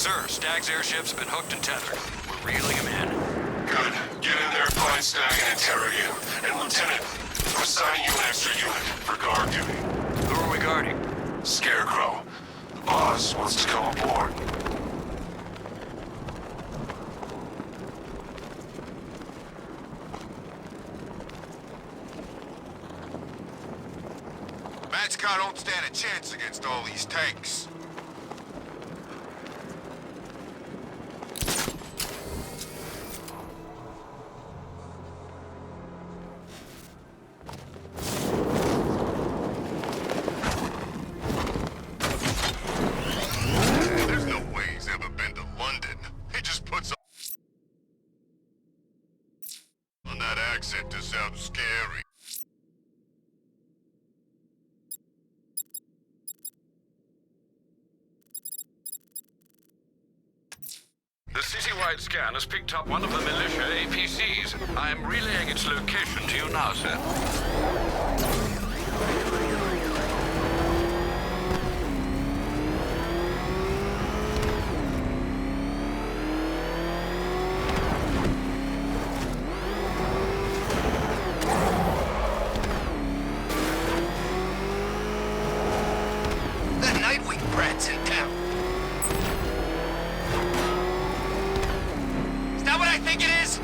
Sir, Stag's airship's been hooked and tethered. We're reeling him in. Good. Get in there, find Stag, and interrogate him. And Lieutenant, we're assigning you an extra unit for guard duty. Who are we guarding? Scarecrow. The boss wants to come aboard. Matchcar don't stand a chance against all these tanks. There's no way he's ever been to London. He just puts on that accent to sound scary. The citywide scan has picked up one of the Militia APCs. I am relaying its location to you now, sir. The Nightwing brat's in town. Is that what I think it is?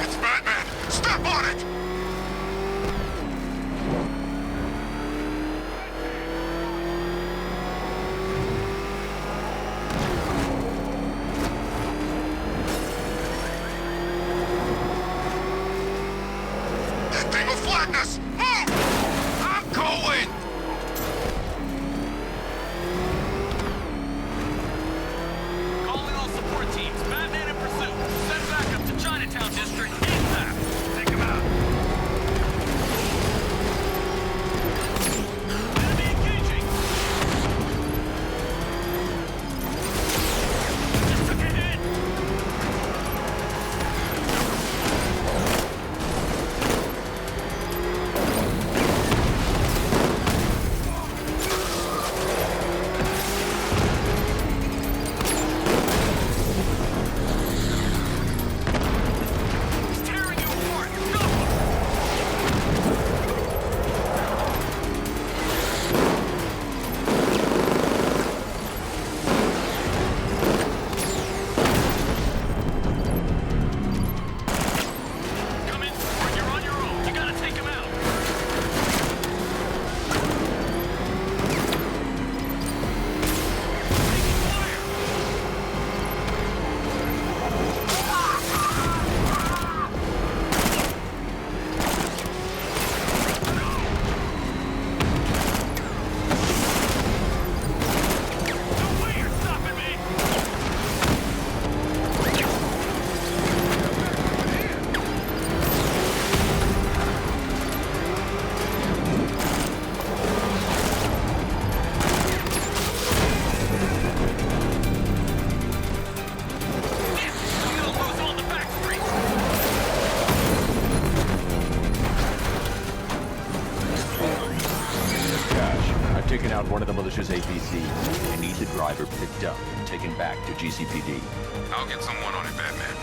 It's Batman! Step on it! That thing will flatten us! Move! I'm going! Calling all support teams. Batman in pursuit. Send backup to Chinatown District. ASAP. Take him out. Enemy engaging. Just took a hit. He's tearing you apart. Go! Come in, or you're on your own. You gotta take him out. Taking fire. No way you're stopping me! Steel goes on the back street. Cash. I've taken out one of the militia's APCs. I need the driver picked up and taken back to GCPD. I'll get someone on it, Batman.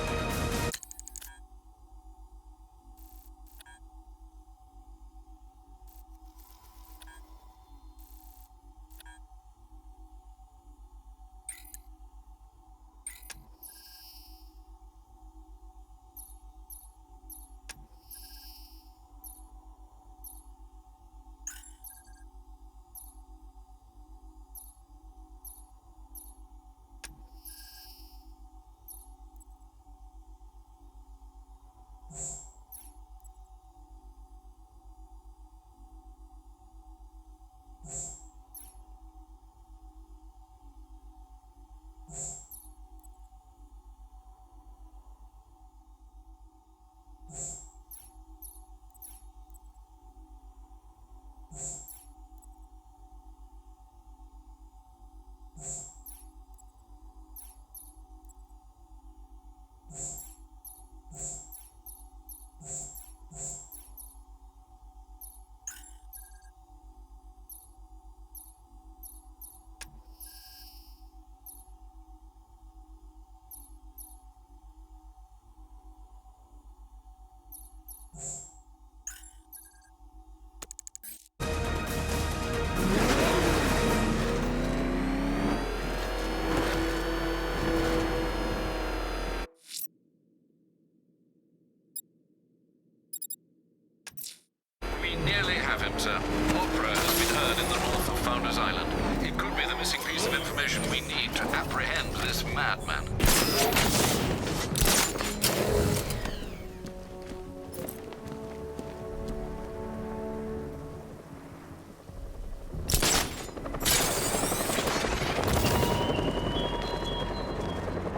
have him, sir. Opera has been heard in the north of Founders Island. It could be the missing piece of information we need to apprehend this madman.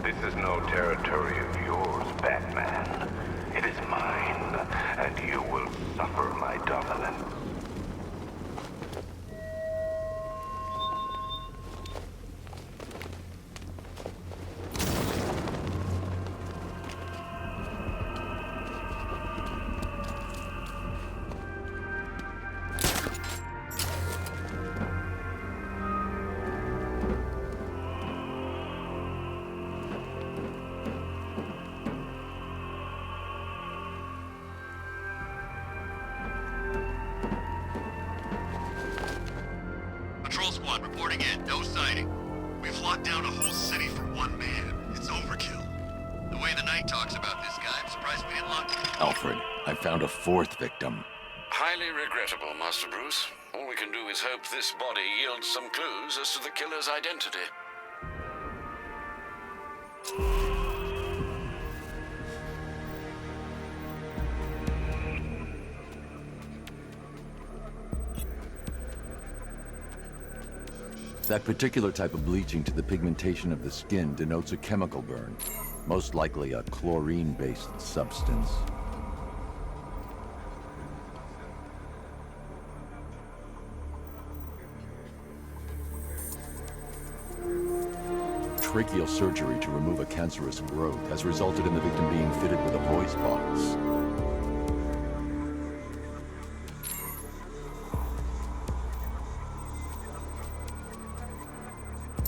This is no territory of yours, Batman. It is mine, and you will suffer my dominance. Patrol squad reporting in. No sighting. We've locked down a whole city for one man. It's overkill. The way the Knight talks about this guy, I'm surprised we didn't lock him. Alfred, I found a fourth victim. Highly regrettable, Master Bruce. All we can do is hope this body yields some clues as to the killer's identity. That particular type of bleaching to the pigmentation of the skin denotes a chemical burn, most likely a chlorine-based substance. Tracheal surgery to remove a cancerous growth has resulted in the victim being fitted with a voice box.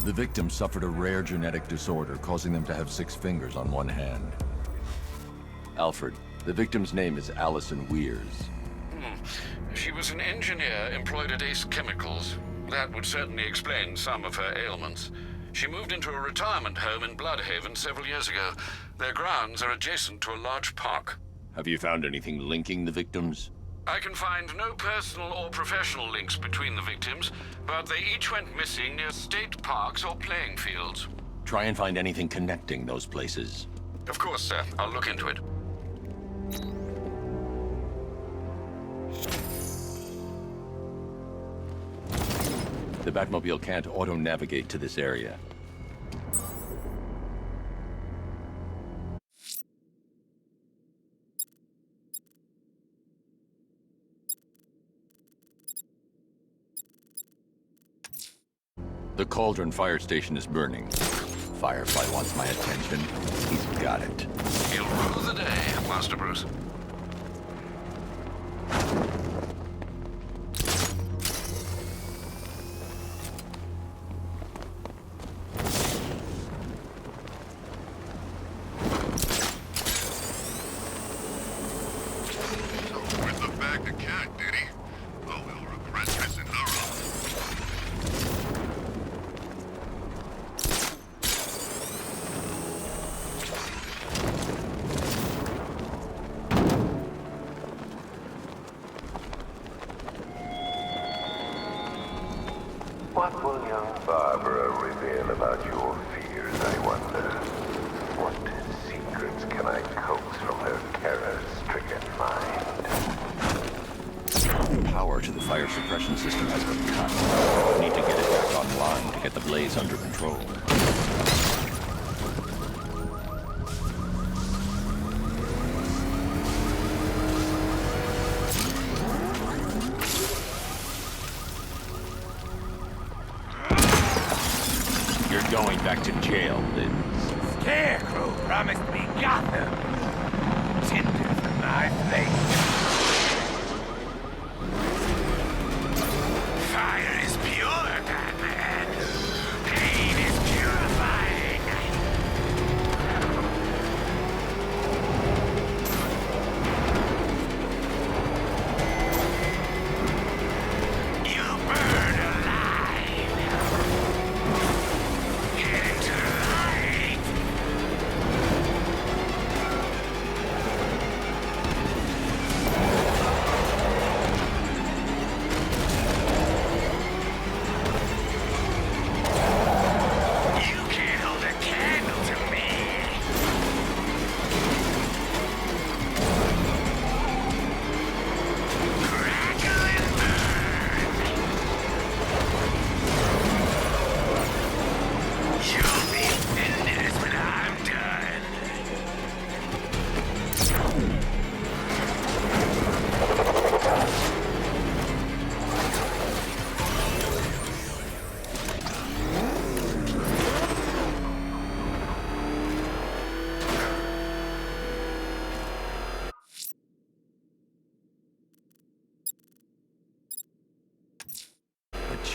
The victim suffered a rare genetic disorder, causing them to have 6 fingers on one hand. Alfred, the victim's name is Allison Weirs. She was an engineer employed at Ace Chemicals. That would certainly explain some of her ailments. She moved into a retirement home in Bloodhaven several years ago. Their grounds are adjacent to a large park. Have you found anything linking the victims? I can find no personal or professional links between the victims, but they each went missing near state parks or playing fields. Try and find anything connecting those places. Of course, sir. I'll look into it. The Batmobile can't auto-navigate to this area. The Cauldron fire station is burning. Firefly wants my attention. He's got it. He'll rue the day, Master Bruce. So Riddler bagged the cat, did he? Oh, we'll regret this in no wrong. What will young Barbara reveal about your fears, I wonder? What secrets can I coax from her terror-stricken mind? Power to the fire suppression system has been cut. Need to get it back online to get the blaze under control. You're going back to jail, Liz. Scarecrow promised me Gotham. Tinder for my flame. Fire is pure, Batman. Pain is purifying. You burn alive. Get into the light.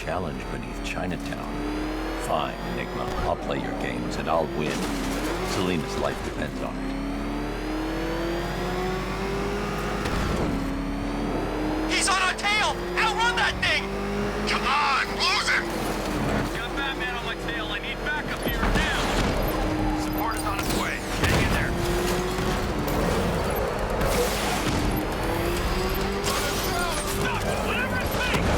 challenge beneath Chinatown. Fine, Enigma. I'll play your games and I'll win. Selena's life depends on it. He's on our tail! Outrun that thing! Come on, lose him! Got Batman on my tail. I need backup here now. Support is on its way. Hang in there. Stop it, whatever it takes.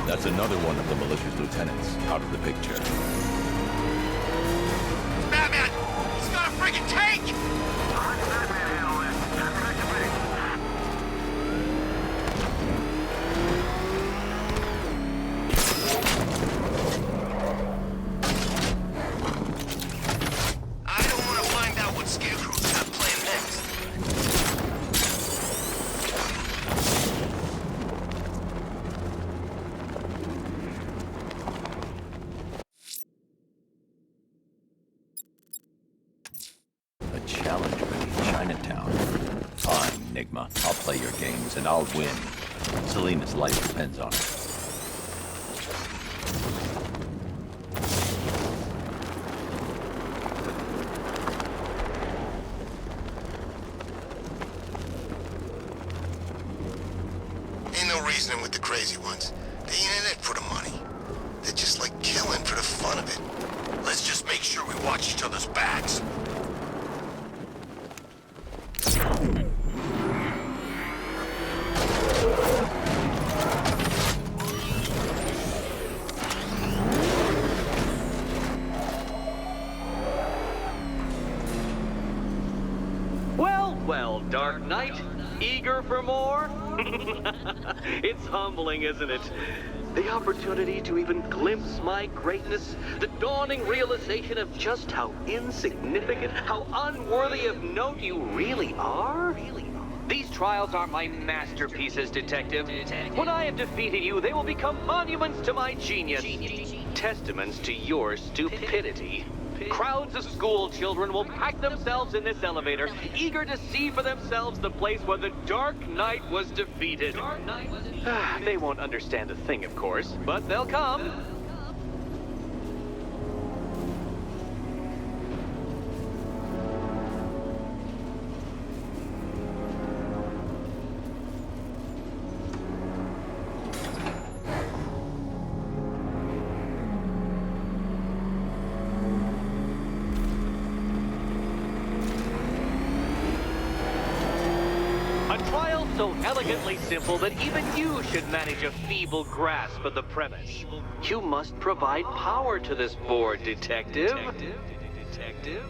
That's another one of the militia's lieutenants out of the picture. Batman! He's got a friggin' tank! I don't want to find out what Scarecrow's got planned next. A challenge beneath Chinatown. Fine, Enigma. I'll play your games and I'll win. Selena's life depends on it. Ain't no reasoning with the crazy ones. They ain't in it for the money. They're just like killing for the fun of it. Let's just make sure we watch each other's backs. Well, Dark Knight, eager for more? It's humbling, isn't it? The opportunity to even glimpse my greatness, the dawning realization of just how insignificant, how unworthy of note you really are. These trials are my masterpieces, Detective. When I have defeated you, they will become monuments to my genius, testaments to your stupidity. Crowds of school children will pack themselves in this elevator, eager to see for themselves the place where the Dark Knight was defeated. They won't understand a thing, of course, but they'll come. So elegantly simple that even you should manage a feeble grasp of the premise. You must provide power to this board, Detective. Detective?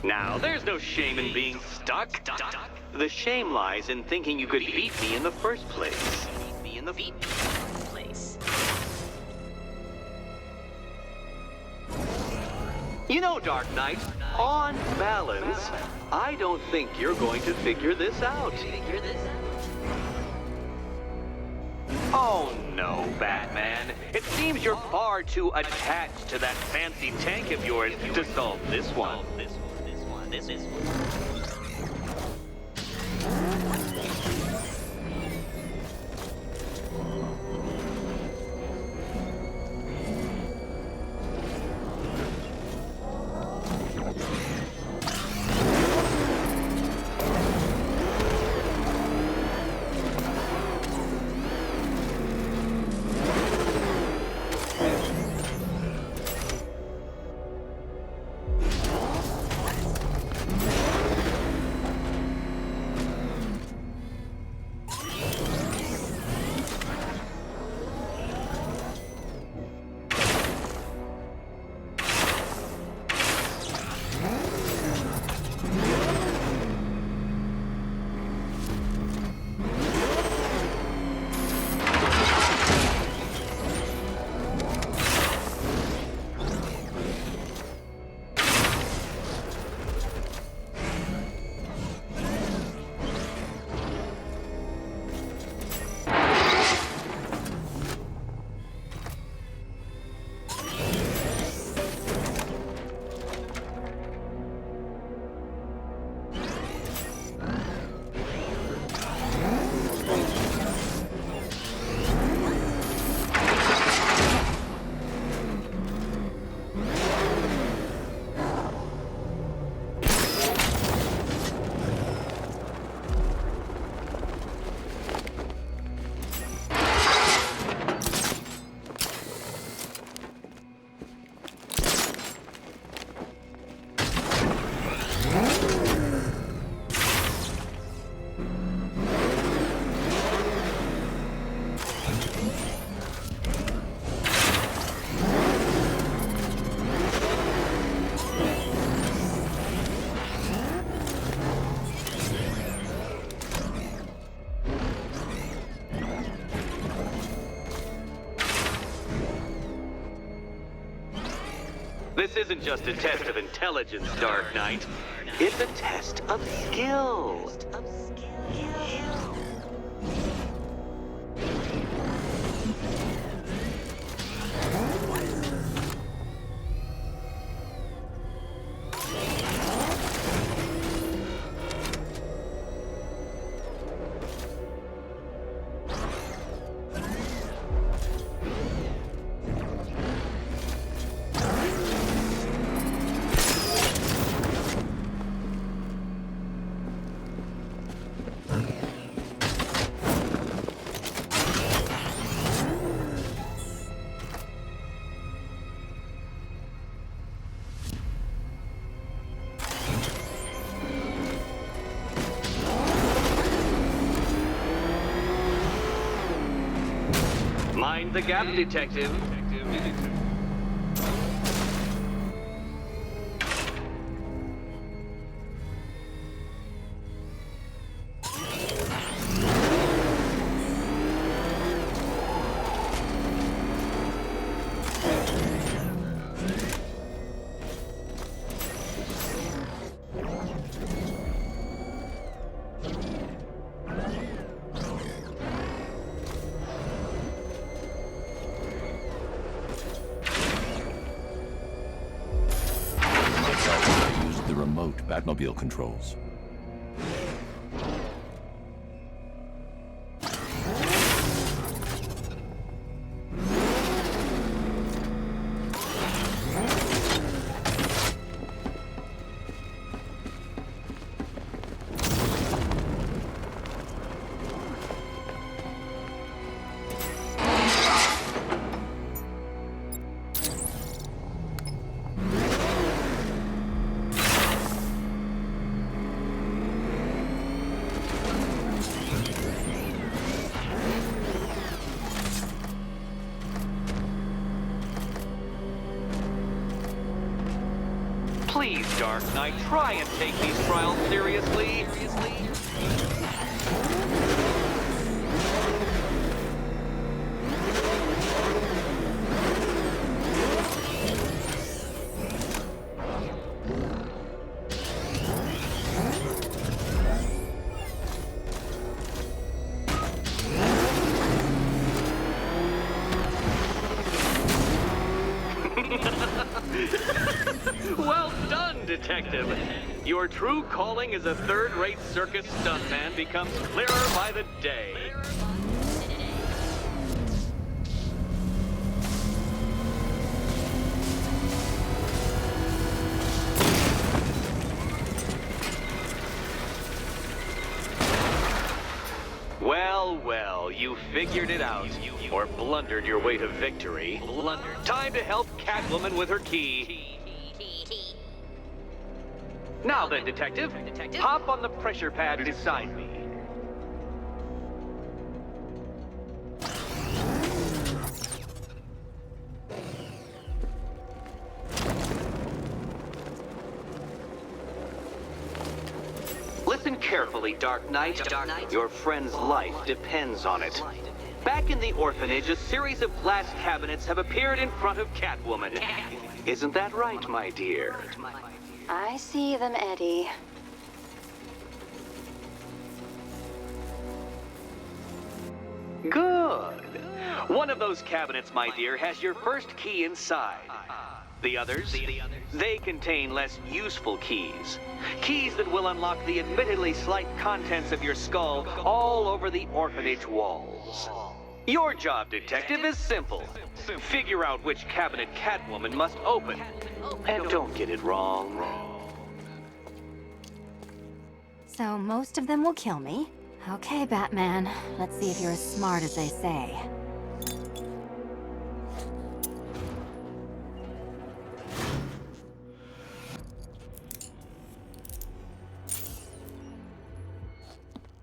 Now, there's no shame in being stuck. The shame lies in thinking you could beat me in the first place. You know, Dark Knight, on balance, I don't think you're going to figure this out. Oh no, Batman. It seems you're far too attached to that fancy tank of yours to solve this one. This one. This isn't just a test of intelligence, Dark Knight. It's a test of skill. Mind the gap, Detective. Batmobile controls. DarkKnight. Try and take these trials seriously. Well done, Detective. Your true calling as a third-rate circus stuntman becomes clearer by the day. Well, well, you figured it out. Or blundered your way to victory. Time to help Catwoman with her key. Now then, Detective, hop on the pressure pad beside me. Listen carefully, DarkKnight. Your friend's life depends on it. Back in the orphanage, a series of glass cabinets have appeared in front of Catwoman. Isn't that right, my dear? I see them, Eddie. Good. One of those cabinets, my dear, has your first key inside. The others, they contain less useful keys. Keys that will unlock the admittedly slight contents of your skull all over the orphanage walls. Your job, Detective, is simple. Figure out which cabinet Catwoman must open. And don't get it wrong. So most of them will kill me. Okay, Batman. Let's see if you're as smart as they say.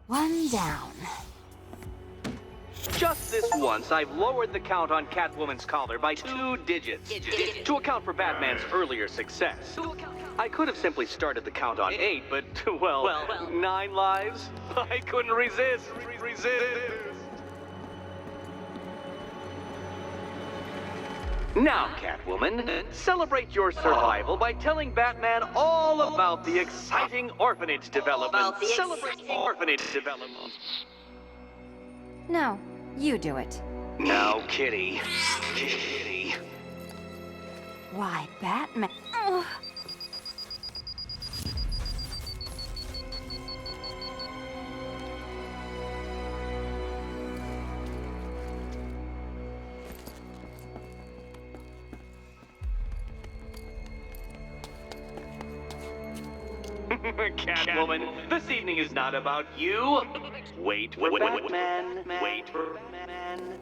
One down. Just this once, I've lowered the count on Catwoman's collar by 2 digits to account for Batman's earlier success. I could have simply started the count on 8, but, well, 9 lives? I couldn't resist. Now, Catwoman, celebrate your survival by telling Batman all about the exciting orphanage development. Celebrate orphanage development. No, you do it. Now, Kitty. Kitty. Why, Batman? Ugh. Catwoman, this evening is not about you. Wait for Batman. Wait for Batman.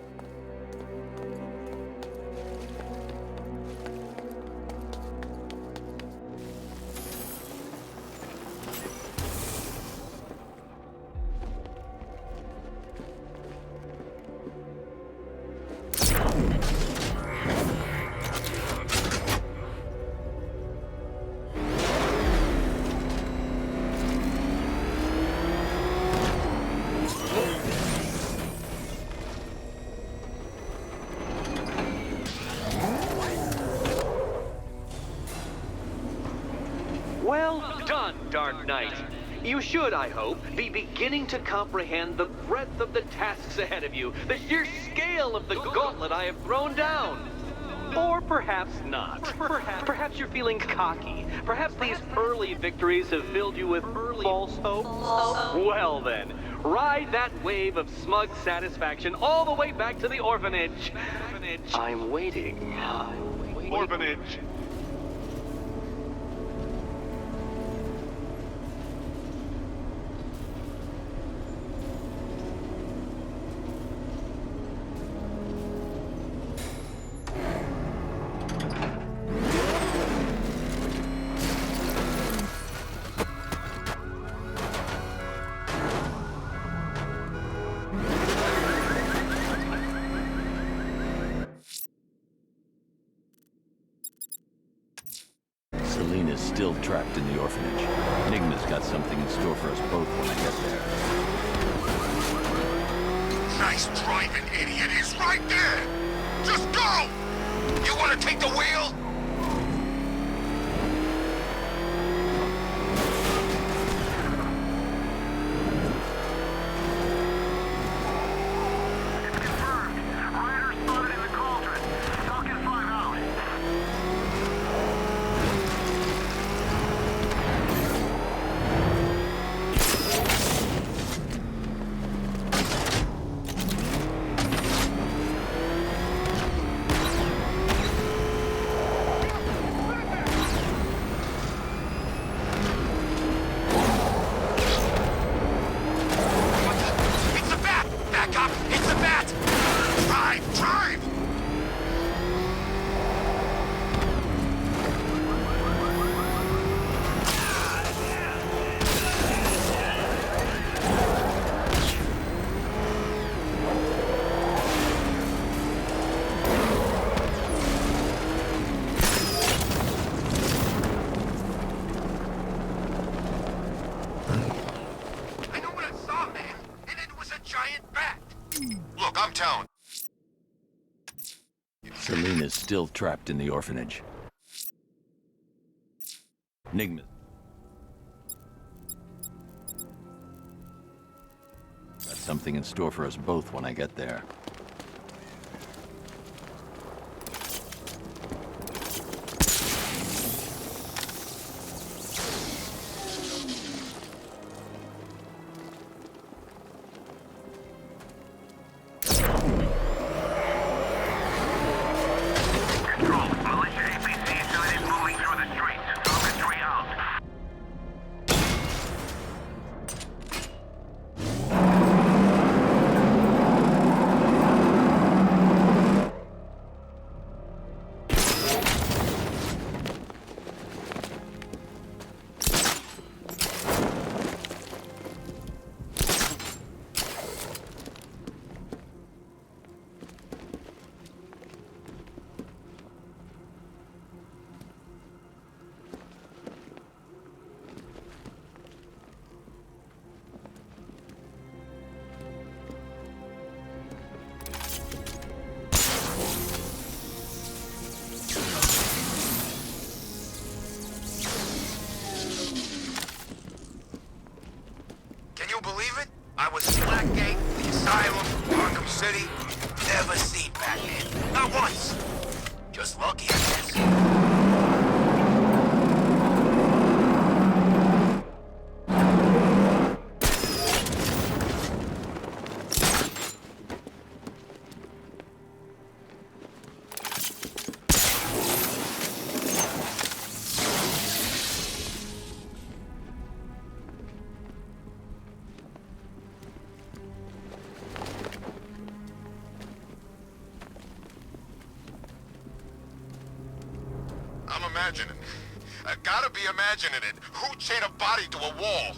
Well done, DarkKnight. You should, I hope, be beginning to comprehend the breadth of the tasks ahead of you, the sheer scale of the gauntlet I have thrown down. Or perhaps not. Perhaps you're feeling cocky. Perhaps these early victories have filled you with false hope. Well then, ride that wave of smug satisfaction all the way back to the orphanage. I'm waiting. Orphanage. Selena's still trapped in the orphanage. Enigma's got something in store for us both when I get there. Nice driving, idiot. He's right there. Just go! You want to take the wheel? Selena's still trapped in the orphanage. Enigma. Got something in store for us both when I get there. Believe it? I was in Blackgate, the Asylum, Arkham City. Never seen Batman. Not once. Just lucky, I guess. I'm imagining. I gotta be imagining it. Who chained a body to a wall?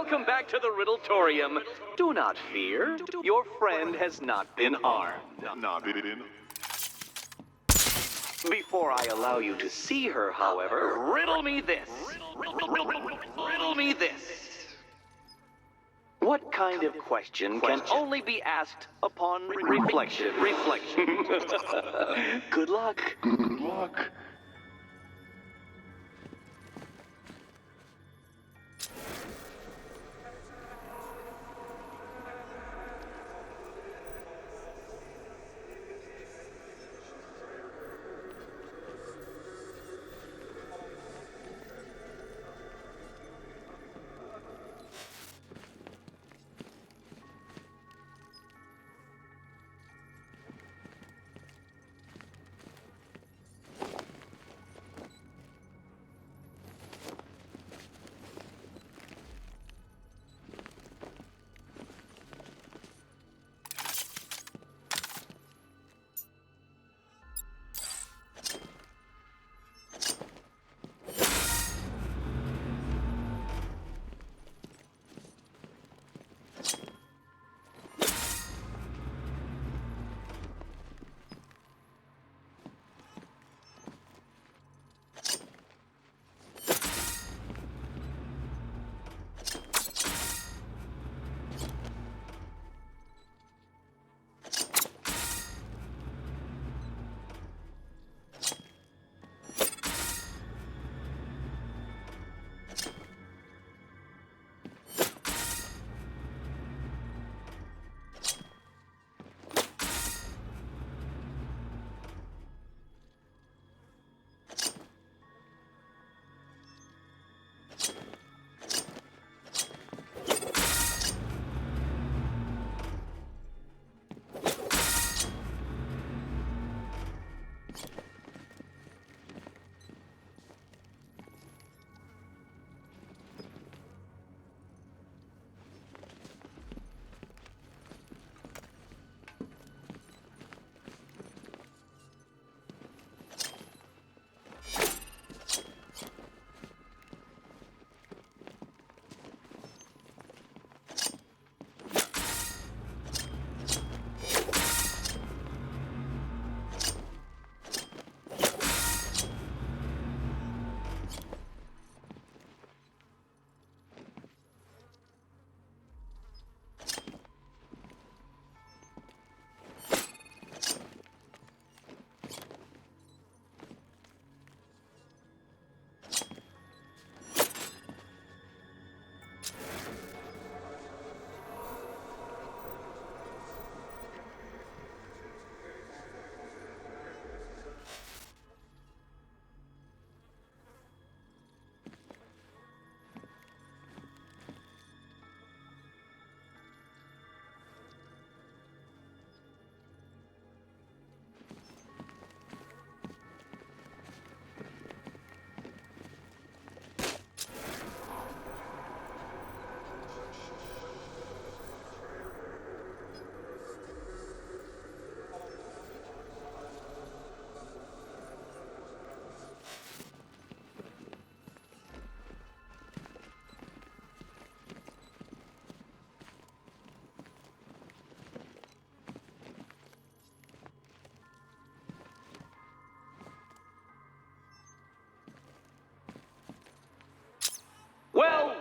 Welcome back to the Riddletorium. Do not fear. Your friend has not been harmed. Before I allow you to see her, however, riddle me this. Riddle me this. What kind of question can only be asked upon reflection? Good luck. Good luck.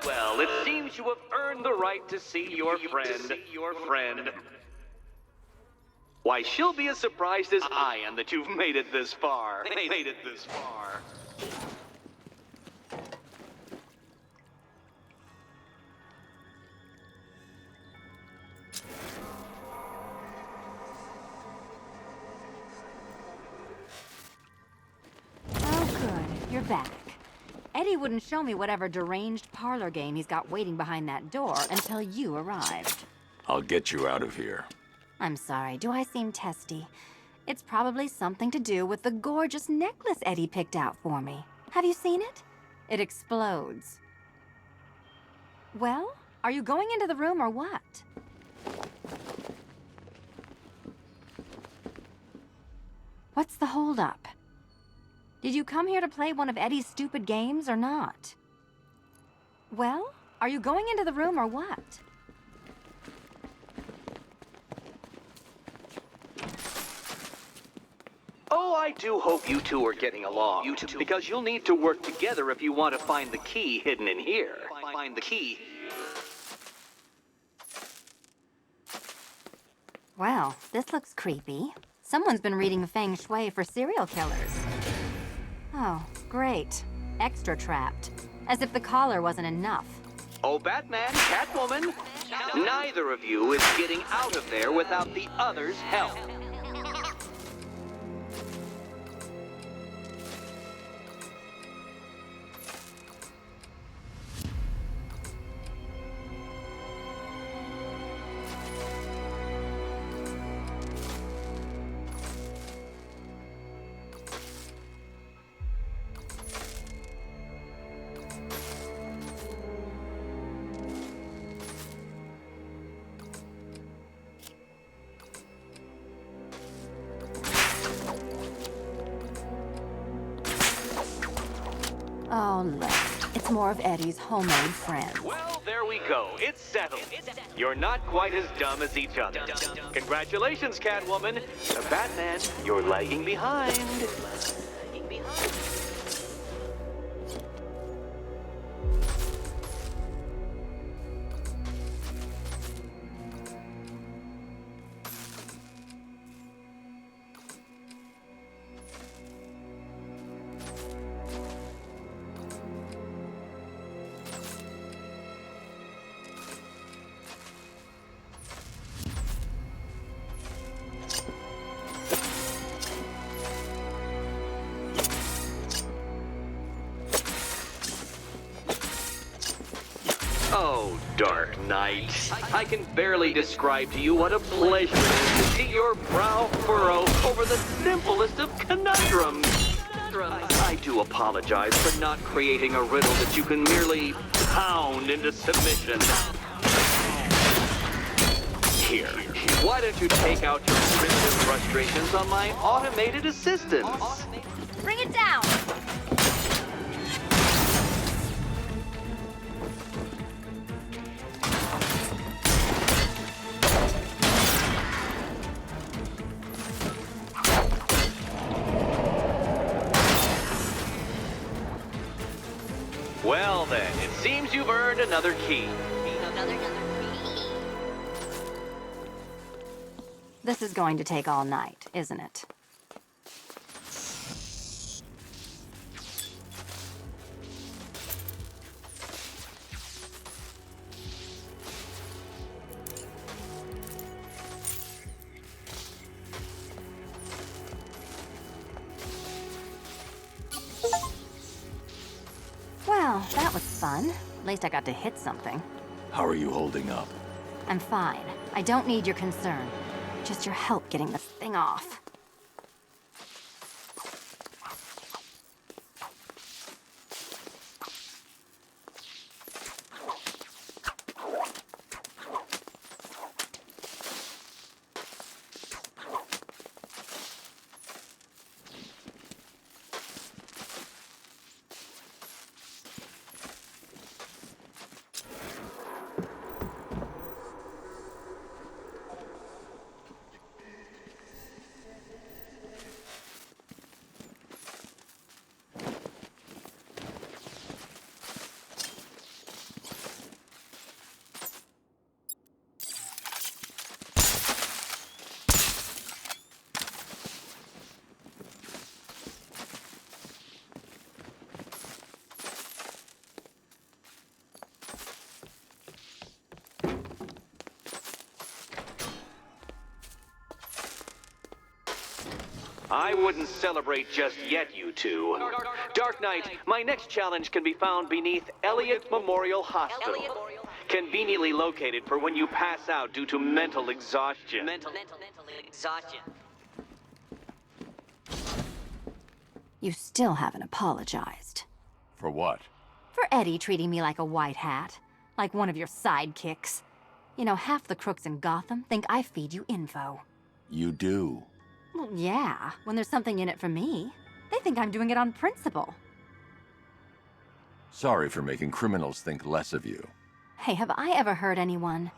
Well, it seems you have earned the right to see your friend. Why, she'll be as surprised as I am that you've made it this far. Oh, good. You're back. Eddie wouldn't show me whatever deranged parlor game he's got waiting behind that door until you arrived. I'll get you out of here. I'm sorry, do I seem testy? It's probably something to do with the gorgeous necklace Eddie picked out for me. Have you seen it? It explodes. Well, are you going into the room or what? What's the holdup? Did you come here to play one of Eddie's stupid games or not? Well, Are you going into the room or what? Oh, I do hope you two are getting along. Because you'll need to work together if you want to find the key hidden in here. Find the key. Well, this looks creepy. Someone's been reading Feng Shui for serial killers. Oh, great. Extra trapped. As if the collar wasn't enough. Oh, Batman, Catwoman, neither of you is getting out of there without the other's help. Oh, look. It's more of Eddie's homemade friend. Well, there we go. It's settled. You're not quite as dumb as each other. Congratulations, Catwoman. Batman, you're lagging behind. Oh, Dark Knight. I can barely describe to you what a pleasure it is to see your brow furrow over the simplest of conundrums. I do apologize for not creating a riddle that you can merely pound into submission. Here, why don't you take out your primitive frustrations on my automated assistants? Bring it down! Well then, it seems you've earned another key. This is going to take all night, isn't it? Well, that was fun. At least I got to hit something. How are you holding up? I'm fine. I don't need your concern. Just your help getting this thing off. I wouldn't celebrate just yet, you two. Dark Knight, my next challenge can be found beneath Elliott Memorial Hospital. Conveniently located for when you pass out due to mental exhaustion. Mental exhaustion. You still haven't apologized. For what? For Eddie treating me like a white hat. Like one of your sidekicks. You know, half the crooks in Gotham think I feed you info. You do. Well, yeah, when there's something in it for me. They think I'm doing it on principle. Sorry for making criminals think less of you. Hey, have I ever hurt anyone?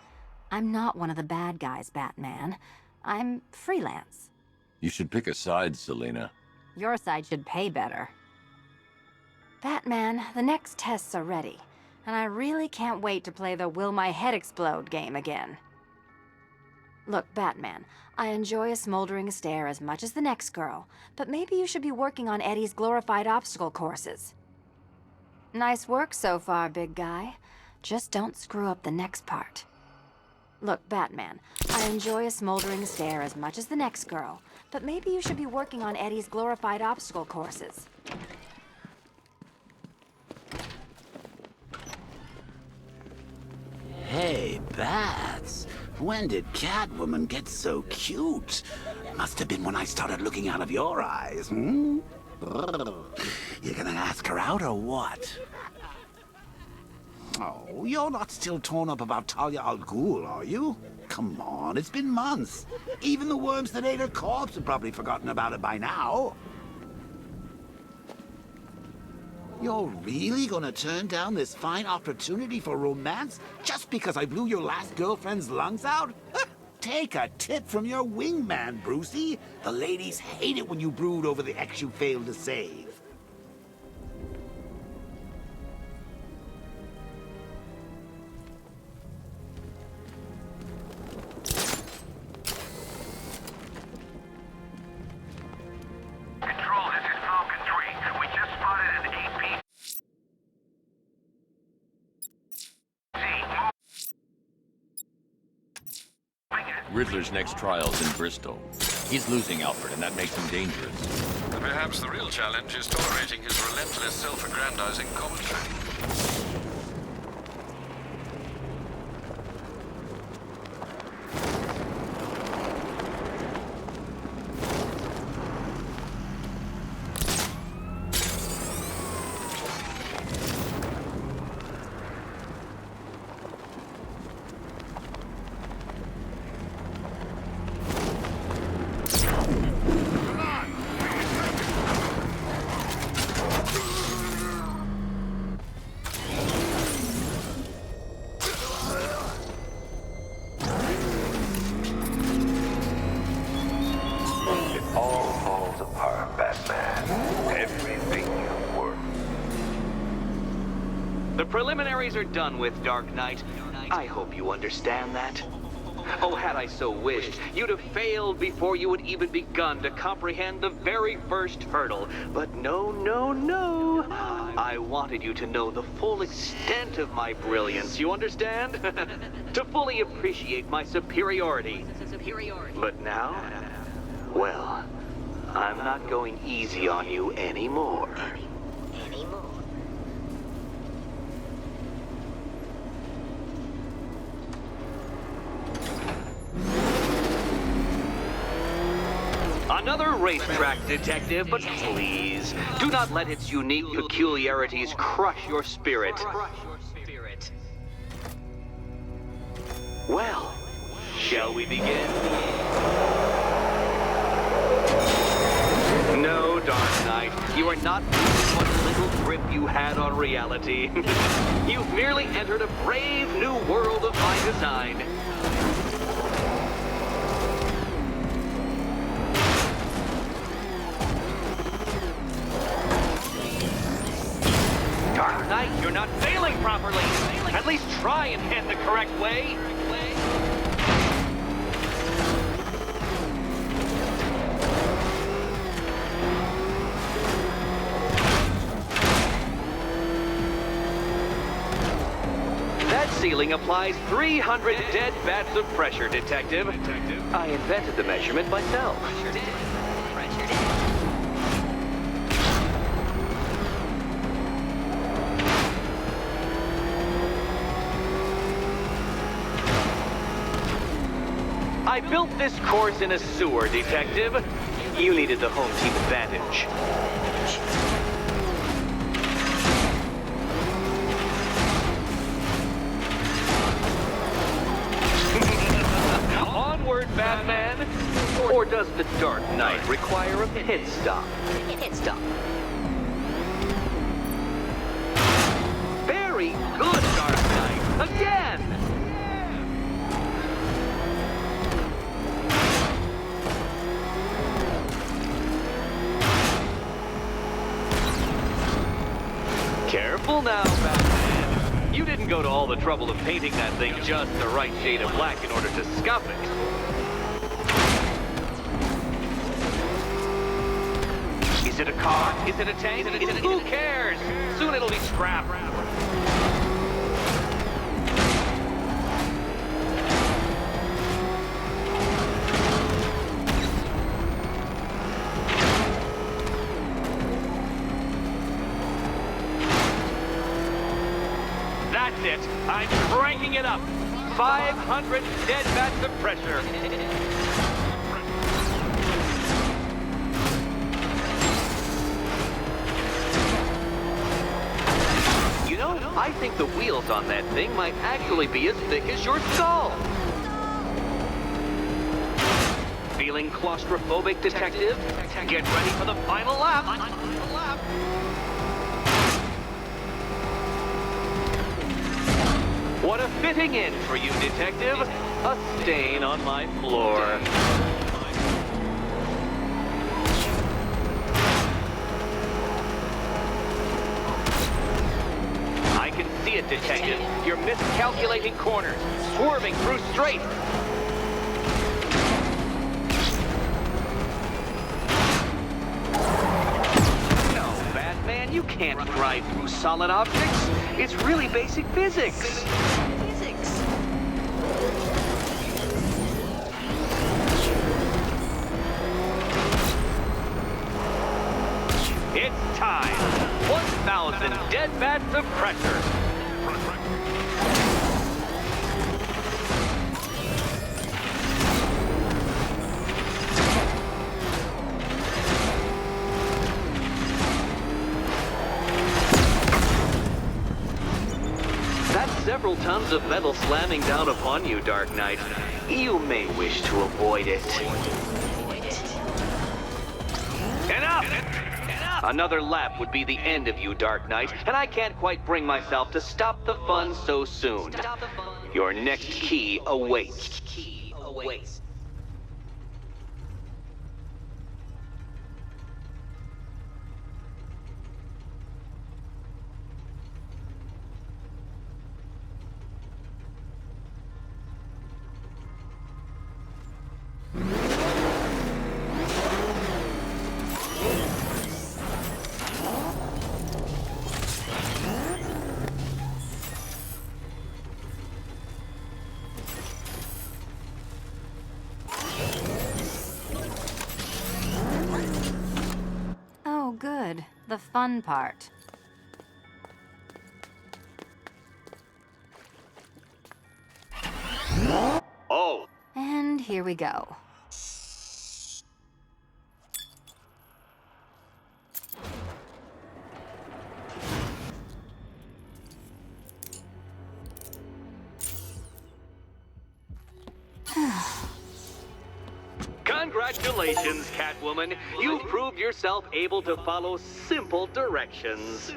I'm not one of the bad guys, Batman. I'm freelance. You should pick a side, Selina. Your side should pay better. Batman, the next tests are ready, and I really can't wait to play the Will My Head Explode game again. Look, Batman, I enjoy a smoldering stare as much as the next girl, but maybe you should be working on Eddie's glorified obstacle courses. Nice work so far, big guy. Just don't screw up the next part. Look, Batman, I enjoy a smoldering stare as much as the next girl, but maybe you should be working on Eddie's glorified obstacle courses. Hey, Bats. When did Catwoman get so cute? Must have been when I started looking out of your eyes, hmm? You gonna ask her out or what? Oh, you're not still torn up about Talia al Ghul, are you? Come on, it's been months. Even the worms that ate her corpse have probably forgotten about it by now. You're really gonna turn down this fine opportunity for romance just because I blew your last girlfriend's lungs out? Take a tip from your wingman, Brucey. The ladies hate it when you brood over the ex you failed to save. Control, this is Falcon 3. We just spotted an AP. Riddler's next trial's in Bristol. He's losing Alfred, and that makes him dangerous. Perhaps the real challenge is tolerating his relentless self-aggrandizing commentary. Preliminaries are done with, DarkKnight. I hope you understand that. Oh, had I so wished, you'd have failed before you had even begun to comprehend the very first hurdle. But no, no, no. I wanted you to know the full extent of my brilliance, you understand? To fully appreciate my superiority. But now, well, I'm not going easy on you anymore. Another racetrack, detective, but please, do not let its unique peculiarities crush your spirit. Well, shall we begin? No, DarkKnight, you are not losing what little grip you had on reality. You've merely entered a brave new world of my design. DarkKnight, you're not failing properly. At least try and head the correct way. That ceiling applies 300 dead bats of pressure, Detective. I invented the measurement myself. I built this course in a sewer, Detective. You needed the home team advantage. Onward, Batman! Or does the Dark Knight require a pit stop? Very good, Dark Knight! Again! Careful now, Batman. You didn't go to all the trouble of painting that thing just the right shade of black in order to scuff it. Is it a car? Is it a tank? Who cares? Soon it'll be scrap. That's it. I'm cranking it up. 500 dead vats of pressure. You know, I think the wheels on that thing might actually be as thick as your skull. Feeling claustrophobic, Detective? Get ready for the final lap. What a fitting end for you, Detective. A stain on my floor. I can see it, Detective. You're miscalculating corners, swerving through straights. No, Batman, you can't drive through solid objects. It's really basic physics. It's time. 1,000 dead vats of pressure. That's several tons of metal slamming down upon you, DarkKnight. You may wish to avoid it. Enough! Another lap would be the end of you, DarkKnight, and I can't quite bring myself to stop the fun so soon. Your next key awaits. Good. The fun part. Oh. And here we go. Congratulations, Catwoman. You proved yourself able to follow simple directions.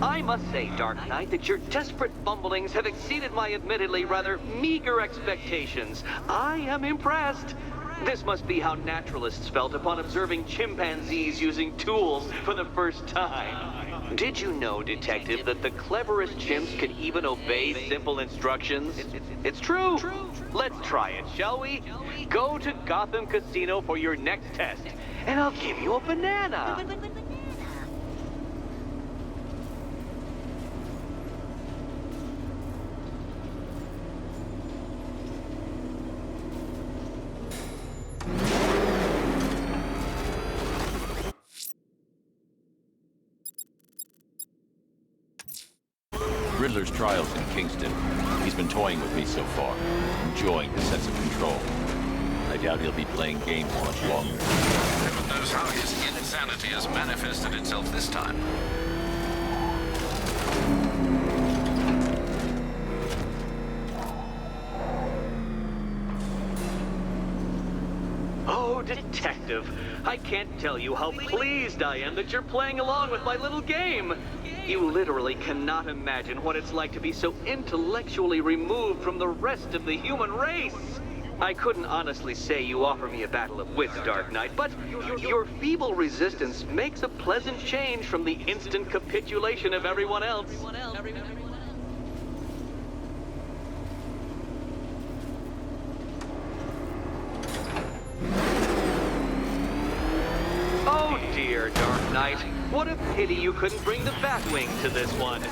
I must say, DarkKnight, that your desperate fumblings have exceeded my admittedly rather meager expectations. I am impressed. This must be how naturalists felt upon observing chimpanzees using tools for the first time. Did you know, Detective, that the cleverest chimps can even obey simple instructions? It's true. Let's try it, shall we? Go to Gotham Casino for your next test, and I'll give you a banana. Riddler's trial's in Kingston. He's been toying with me so far, enjoying his sense of control. I doubt he'll be playing games much longer. Heaven knows how his insanity has manifested itself this time. Oh, Detective, I can't tell you how pleased I am that you're playing along with my little game. You literally cannot imagine what it's like to be so intellectually removed from the rest of the human race. I couldn't honestly say you offer me a battle of wits, Dark Knight, but your feeble resistance makes a pleasant change from the instant capitulation of everyone else. Oh dear, Dark Knight. What a pity you couldn't bring the Batwing to this one.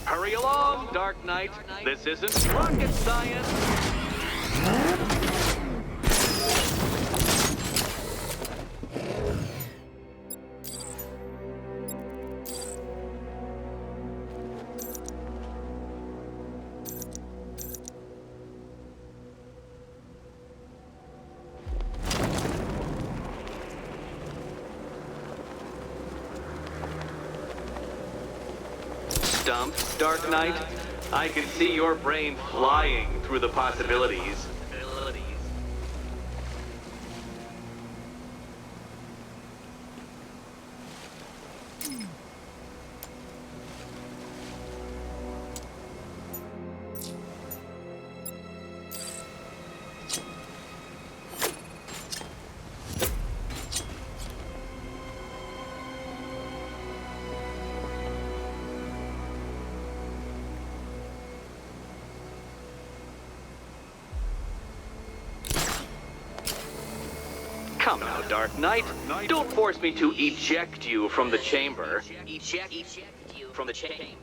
Hurry along, Dark Knight. This isn't rocket science. Stumped, Dark Knight? I can see your brain flying through the possibilities. Come now, Dark Knight. Don't force me to eject you from the chamber. Eject you from the chamber.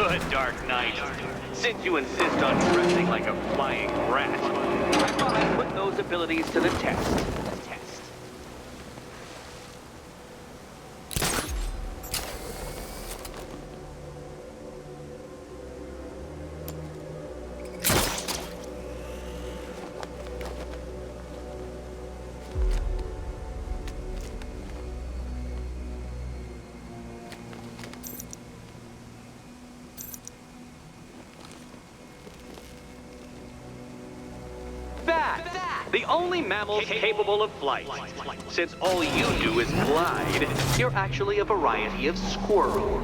Good, DarkKnight. Since you insist on dressing like a flying rat, I thought I'd put those abilities to the test. The only mammals capable of flight. Since all you do is glide, you're actually a variety of squirrel.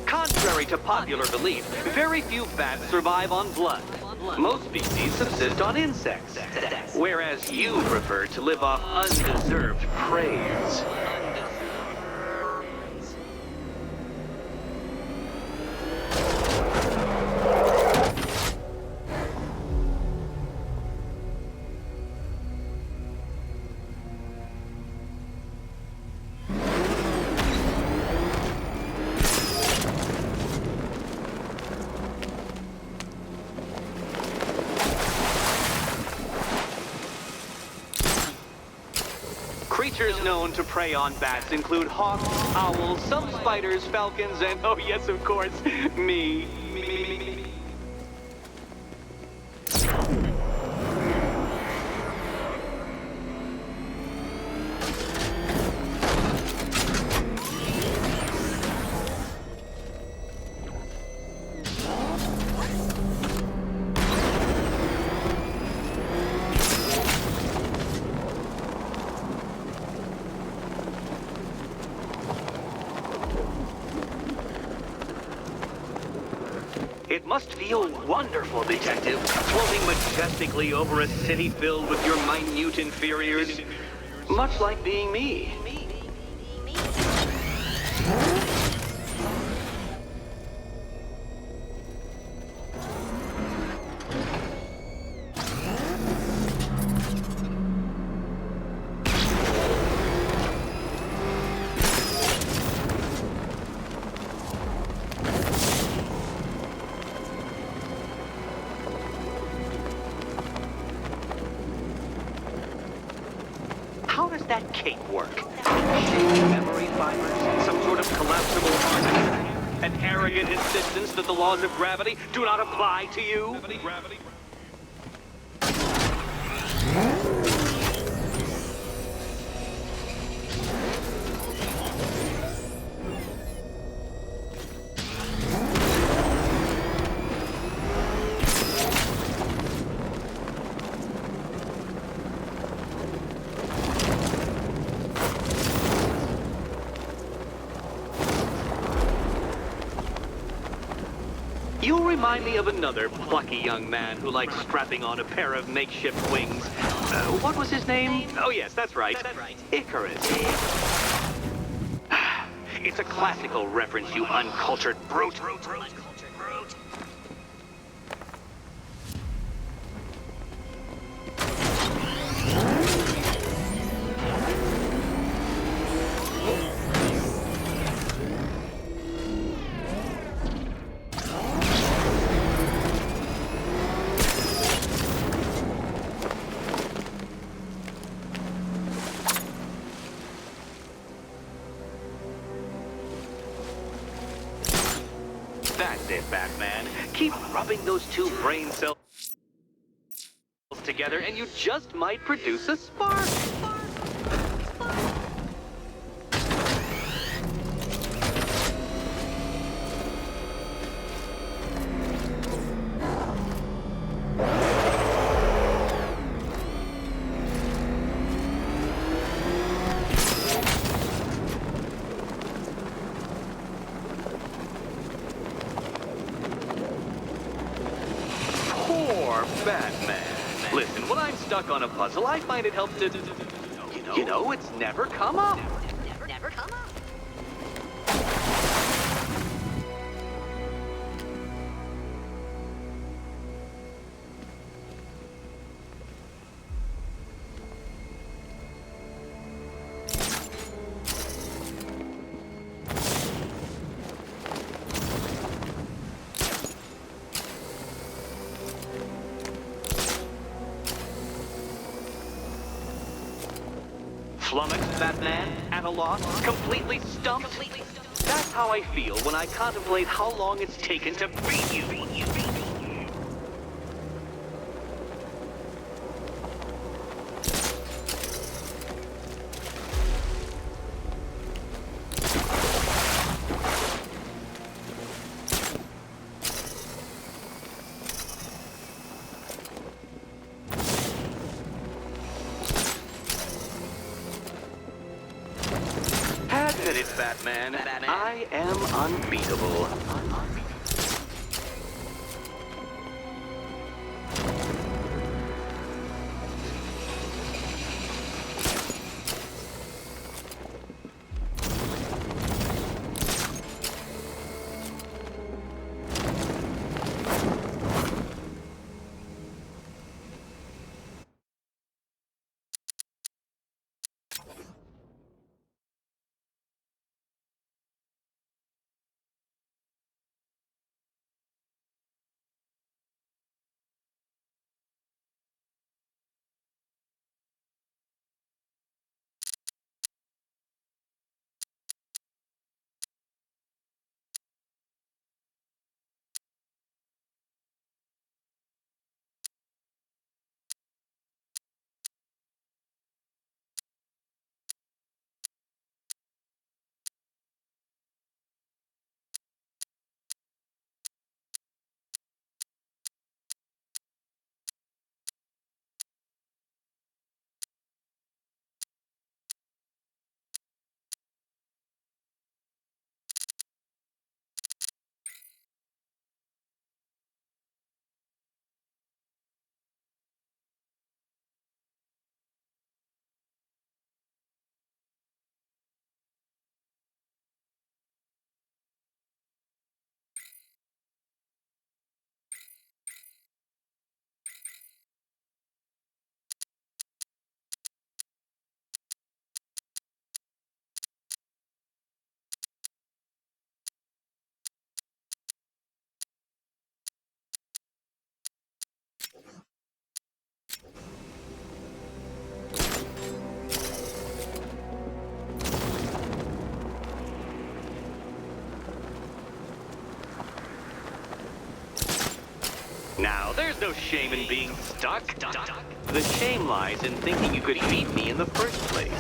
Contrary to popular belief, very few bats survive on blood. Most species subsist on insects, whereas you prefer to live off undeserved praise. Creatures known to prey on bats include hawks, owls, some spiders, falcons, and, oh yes, of course, me. It must feel wonderful, Detective, floating majestically over a city filled with your minute inferiors. Much like being me. How does that cape work? Shaped memory fibers? Some sort of collapsible artifact? An arrogant insistence that the laws of gravity do not apply to you? You remind me of another plucky young man who likes strapping on a pair of makeshift wings. What was his name? Oh yes, that's right. Icarus. It's a classical reference, you uncultured brute. That's it, Batman. Keep rubbing those two brain cells together and you just might produce a spark. stuck on a puzzle, I find it helps to... You know, it's never come up. Never come up. Flummoxed, Batman, at a loss, completely stumped. That's how I feel when I contemplate how long it's taken to beat you. Admit it, Batman. I am unbeatable. Now, there's no shame in being stuck. The shame lies in thinking you could beat me in the first place.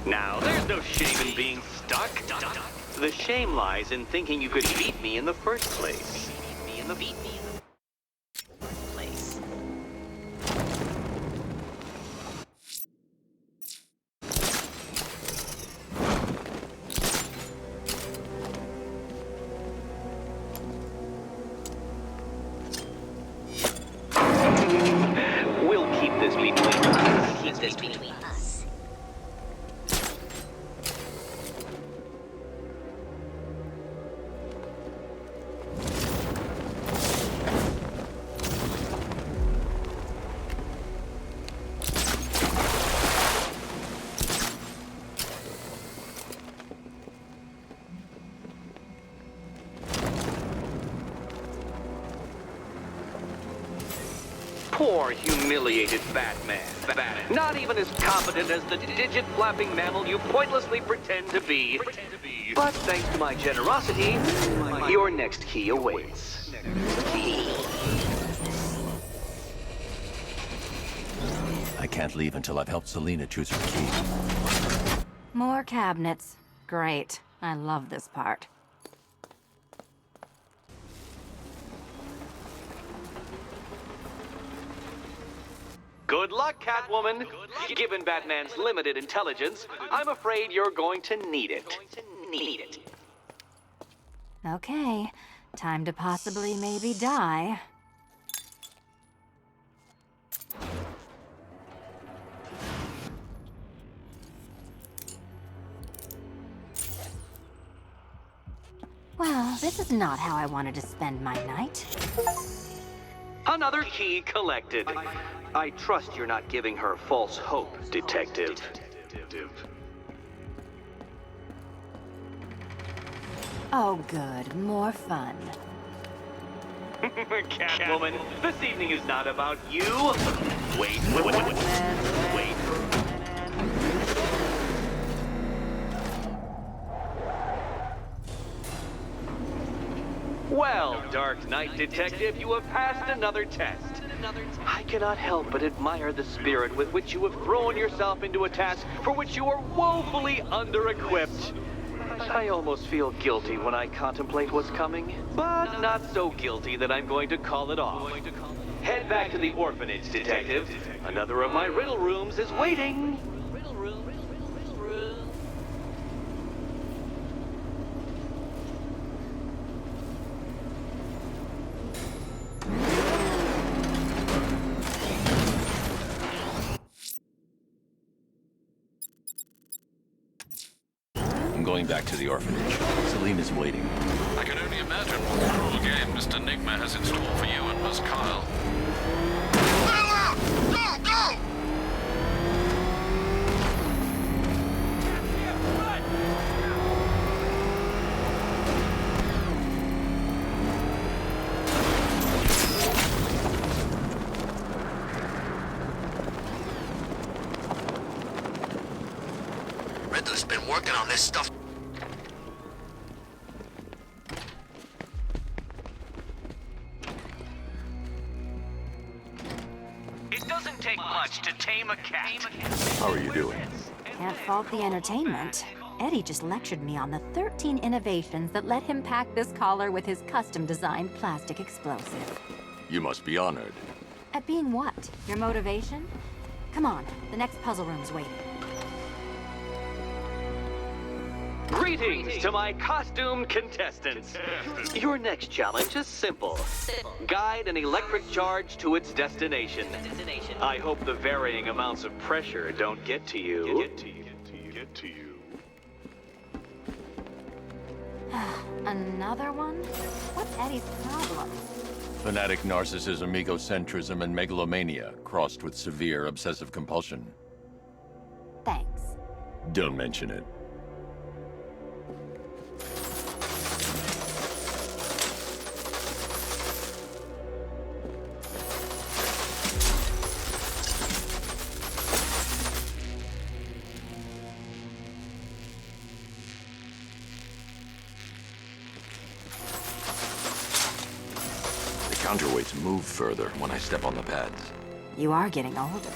Now, there's no shame in being stuck. The shame lies in thinking you could beat me in the first place. We'll keep this between us. Poor, humiliated Batman. Not even as competent as the digit-flapping mammal you pointlessly pretend to be. But thanks to my generosity, your next key awaits. I can't leave until I've helped Selena choose her key. More cabinets. Great. I love this part. Good luck, Catwoman. Given Batman's limited intelligence, I'm afraid you're going to need it. Okay. Time to possibly maybe die. Well, this is not how I wanted to spend my night. Another key collected. I trust you're not giving her false hope, Detective. Oh, good. More fun. Catwoman, this evening is not about you. Wait. Well, Dark Knight Detective, you have passed another test. I cannot help but admire the spirit with which you have thrown yourself into a task for which you are woefully under-equipped. I almost feel guilty when I contemplate what's coming, but not so guilty that I'm going to call it off. Head back to the orphanage, Detective. Another of my riddle rooms is waiting. I'm going back to the orphanage. Selena's waiting. I can only imagine what cruel game Mr. Nigma has in store for you and Miss Kyle. Settle out! Go! Go! Riddler's been working on this stuff. It doesn't take much to tame a cat. How are you doing? Can't fault the entertainment. Eddie just lectured me on the 13 innovations that let him pack this collar with his custom-designed plastic explosive. You must be honored. At being what? Your motivation? Come on, the next puzzle room's waiting. Greetings to my costumed contestants. Your next challenge is simple. Guide an electric charge to its destination. I hope the varying amounts of pressure don't get to you. Another one? What's Eddie's problem? Fanatic narcissism, egocentrism, and megalomania, crossed with severe obsessive compulsion. Thanks. Don't mention it. Counterweights move further when I step on the pads. You are getting older.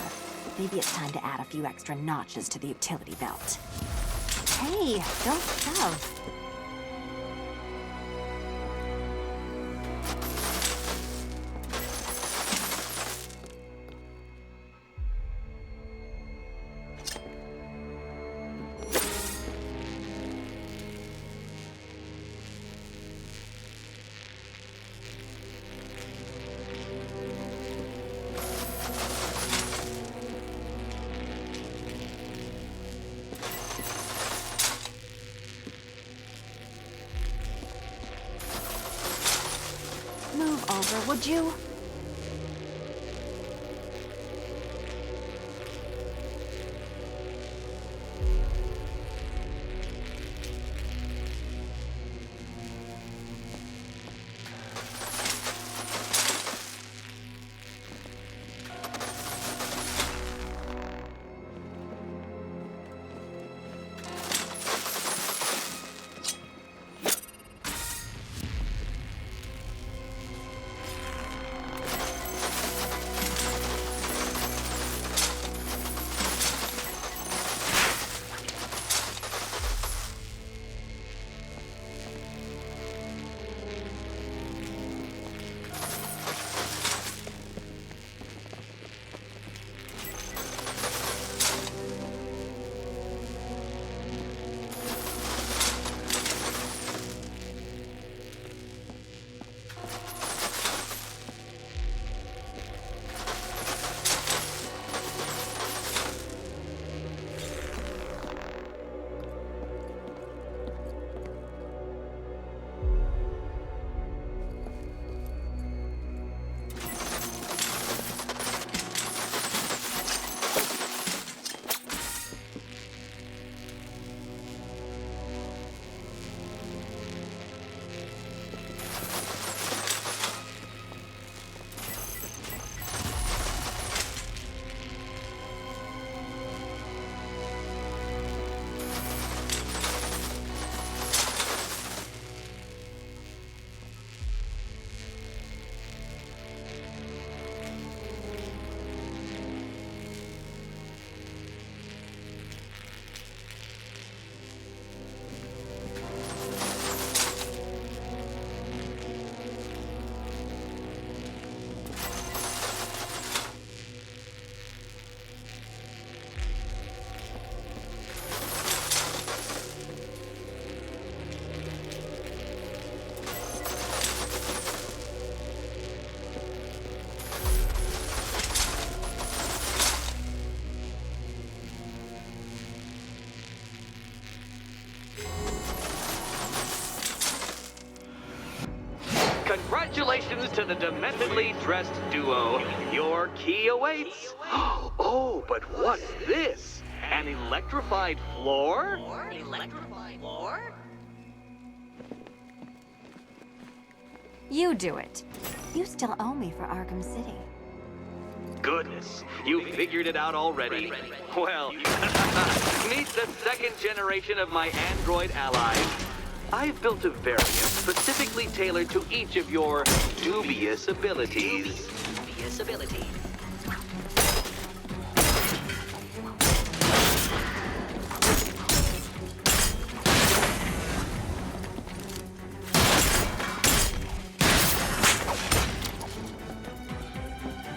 Maybe it's time to add a few extra notches to the utility belt. Hey, don't shove. Move over, would you? Congratulations to the dementedly dressed duo. Your key awaits. Oh, but what's this? An electrified floor? Electrified floor? You do it. You still owe me for Arkham City. Goodness, you figured it out already. Well, meet the second generation of my android allies. I've built a variant specifically tailored to each of your dubious abilities. Dubious abilities.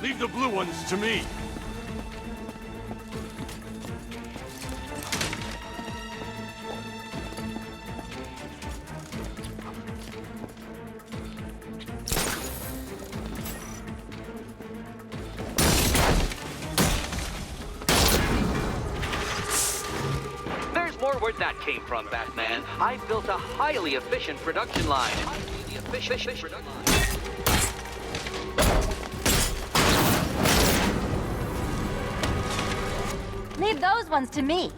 Leave the blue ones to me. There's more where that came from, Batman. I've built a highly efficient production line. Leave those ones to me.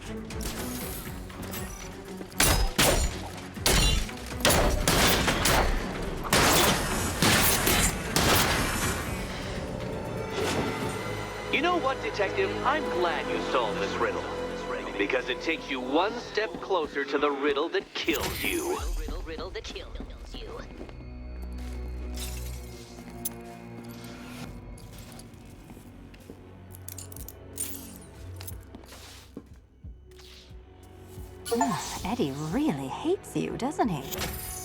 You know what, Detective? I'm glad you solved this riddle. Because it takes you one step closer to the riddle that kills you. Riddle that kills you. Eddie really hates you, doesn't he?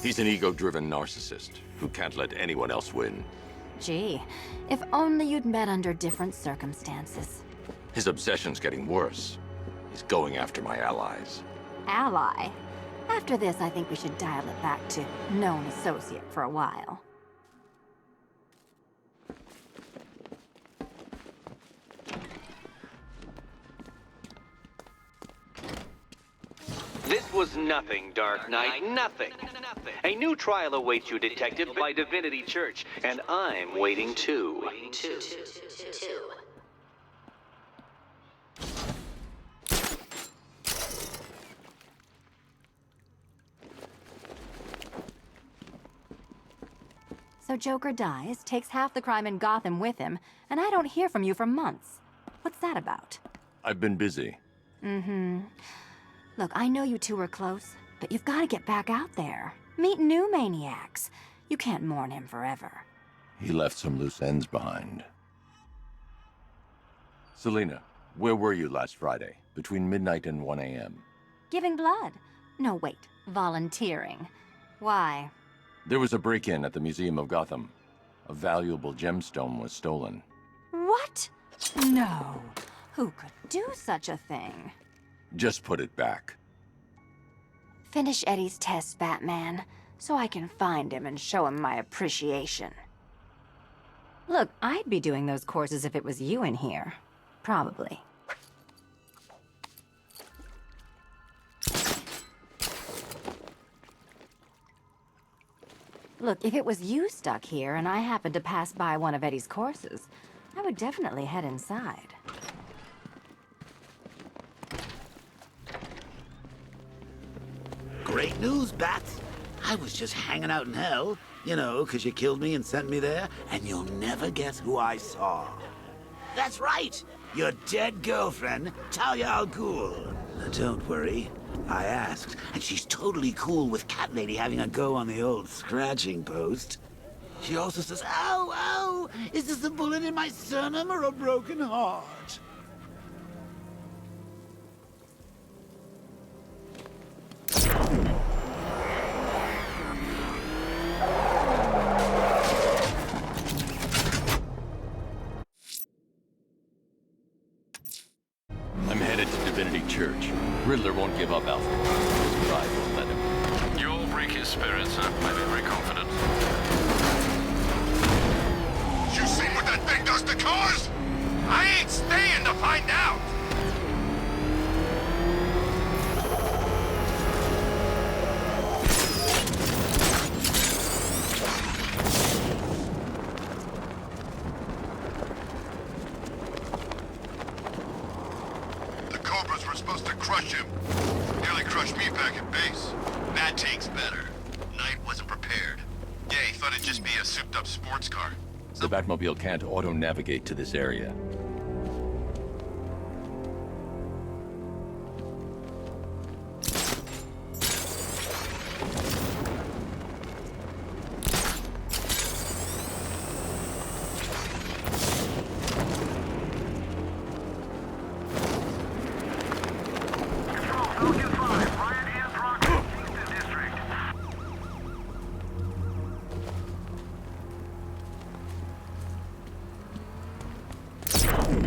He's an ego-driven narcissist who can't let anyone else win. Gee, if only you'd met under different circumstances. His obsession's getting worse. He's going after my allies. Ally? After this, I think we should dial it back to known associate for a while. This was nothing, Dark Knight, nothing. A new trial awaits you, Detective, by Divinity Church, and I'm waiting too. So Joker dies, takes half the crime in Gotham with him, and I don't hear from you for months. What's that about? I've been busy. Mm-hmm. Look, I know you two were close, but you've got to get back out there. Meet new maniacs. You can't mourn him forever. He left some loose ends behind. Selina, where were you last Friday, between midnight and 1 a.m.? Giving blood. No, wait. Volunteering. Why? There was a break-in at the Museum of Gotham. A valuable gemstone was stolen. What? No. Who could do such a thing? Just put it back. Finish Eddie's test, Batman, so I can find him and show him my appreciation. Look, I'd be doing those courses if it was you in here. Probably. Look, if it was you stuck here and I happened to pass by one of Eddie's courses, I would definitely head inside. Great news, Bats. I was just hanging out in hell, you know, 'cause you killed me and sent me there, and you'll never guess who I saw. That's right, your dead girlfriend, Talia al Ghul. Now, don't worry, I asked, and she's totally cool with Cat Lady having a go on the old scratching post. She also says, ow, ow, is this a bullet in my sternum or a broken heart? I'm headed to Divinity Church. Riddler won't give up, Alfred. His pride won't let him. You'll break his spirits, I'm very confident. You seen what that thing does to cars? I ain't staying to find out! supposed to crush him. Nearly crushed me back at base. That takes better. Knight wasn't prepared. Yeah, he thought it'd just be a souped-up sports car. The Batmobile can't auto-navigate to this area.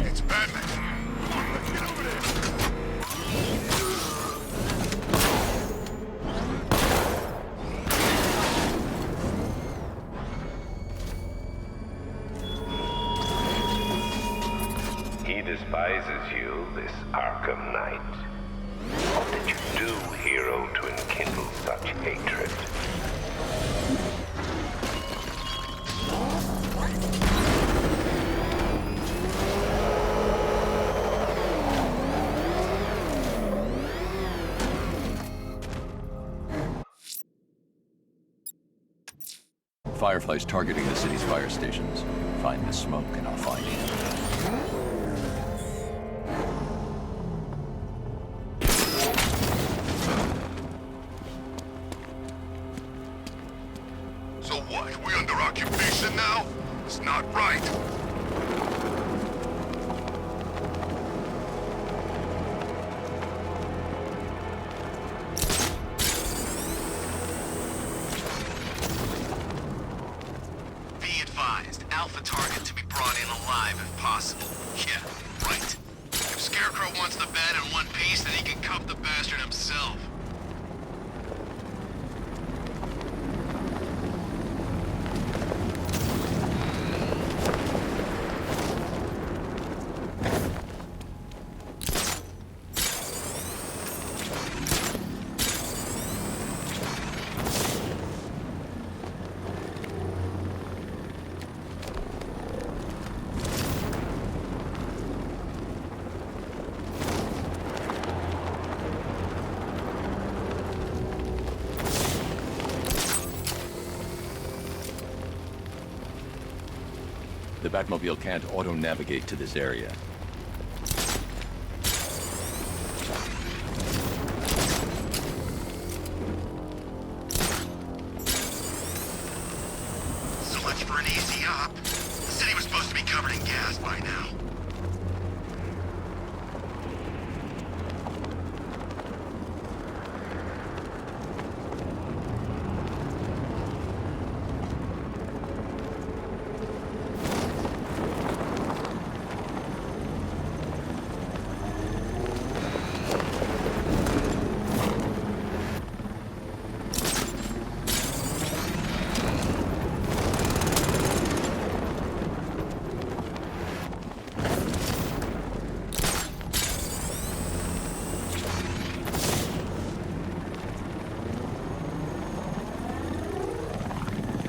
It's Batman. Let's get over there. He despises you, this Arkham Knight. What did you do, hero, to enkindle such hatred? Firefly's targeting the city's fire stations. Find the smoke and I'll find him. So what? We under occupation now? It's not right. Be advised, Alpha target to be brought in alive if possible. Yeah, right. If Scarecrow wants the bat in one piece, then he can cuff the bastard himself. The Batmobile can't auto-navigate to this area. So much for an easy op. The city was supposed to be covered in gas by now.